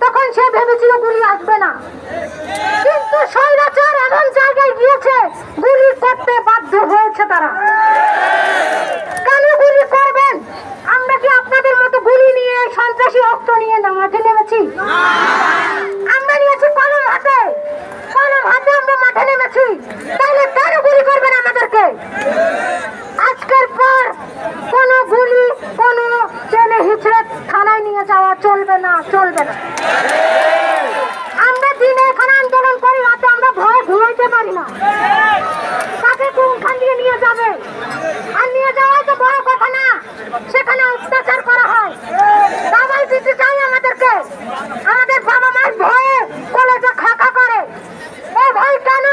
তখন সে ভেবেছিল গুলি আসবে না, কিন্তু স্বৈরাচার এমন জায়গায় গিয়েছে গুলি করতে বাধ্য হয়েছে তারা। কেন গুলি করবেন? আমরা কি আপনাদের মতো গুলি নিয়ে সন্ত্রাসী অস্ত্র নিয়ে মাঠে নেমেছি? আমরা নিয়েছি কলম হাতে, কলম হাতে আমরা মাঠে নেমেছি। তাহলে কেন গুলি করবেন আমাদেরকে? আজকের পর কোন গুলি কোন টেনে হিচড়ে থানায় নিয়ে যাওয়া চলবে না, চলবে না। আমরা দিনে এখানে আন্দোলন করি, রাতে আমরা ভয় ঘুমাইতে পারি না। তাকে কোনখান দিয়ে নিয়ে যাবে? আর নিয়ে যাওয়াই তো বড় কথা না, সেখানে অত্যাচার করা হয়। দাবাই দিতে চাই আমাদেরকে, আমাদের বাবা মায়ের ভয়ে কলেজে খাকা করে। ও ভয় কেন?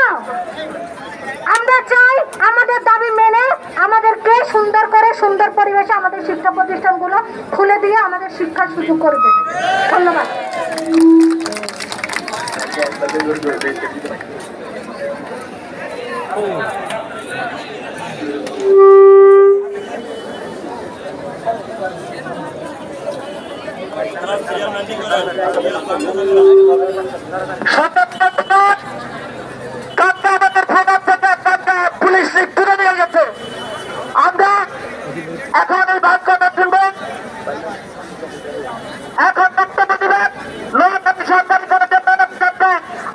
আমরা চাই আমাদের দাবি মেনে আমাদেরকে সুন্দর করে সুন্দর পরিবেশে আমাদের শিক্ষা প্রতিষ্ঠানগুলো খুলে দিয়ে আমাদের শিক্ষার সুযোগ করে দেবে। ধন্যবাদ। পুলিশ তুলে নিয়ে গেছে। আমরা এখন এই বাক্যটা শুনবো। এখন বক্তব্য দিবেন লোকনাথ সরকারি কলেজের ম্যাডাম ছাত্র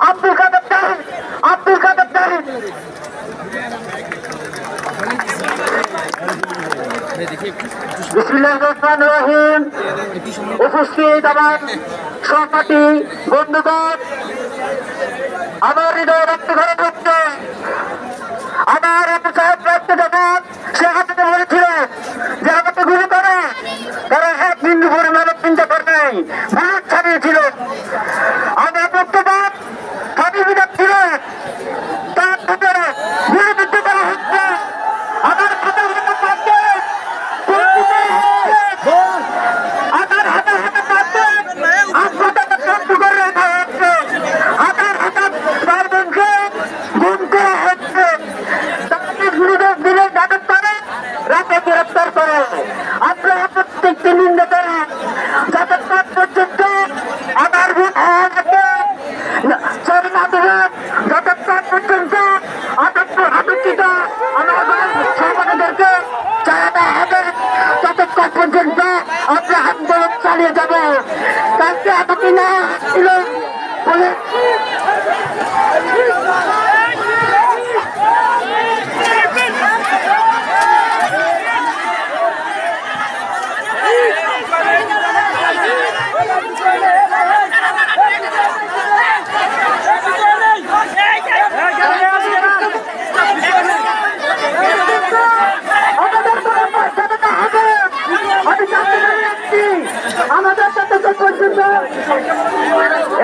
আব্দুল কাদের জাহিদ। আব্দুল কাদের জাহিদ। বিসমিল্লাহির রহমানির রহিম। উপস্থিত আমার সহপাঠী বন্ধুগণ, আমার হৃদয় রক্ত ঘরে ঢুকছে। আমার সাহেব রাখতে যখন সে হাতে বলেছিল যে আমাকে গুলি করে, তারা এক বিন্দু পরিমাণে চিন্তা করে নাই, বুলেট ছাড়িয়েছিল। আমার বক্তব্য স্বামী বিধান ছিল, তার ভিতরে গুলিবিদ্ধ করা হচ্ছে। আমার হাতে হাতে পাচ্ছে, আমার হাতে হাতে পাচ্ছে, হাসপাতালে বন্ধ করে রাখা হচ্ছে। আমার হাতে চারজনকে গুম করা হচ্ছে। দিনে নাটক করে, রাতে গ্রেপ্তার করে। আমরা প্রত্যেকটি নিন্দা করি। যতক্ষণ পর্যন্ত আমার ভোট হওয়া গেছে যতক্ষণ পর্যন্ত আতঙ্কিত আমাদের সমাজদেরকে চালাতে হবে, ততক্ষণ পর্যন্ত আমরা আন্দোলন চালিয়ে যাব। কালকে আমাকে না ছিল বলে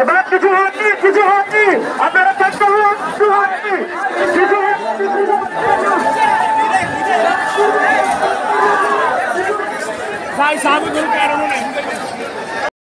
এবার কিছু হয়নি, কিছু হয়নি, আপনারা চেষ্টা করুন, কিছু হয়নি, কিছু ভাই সাহেব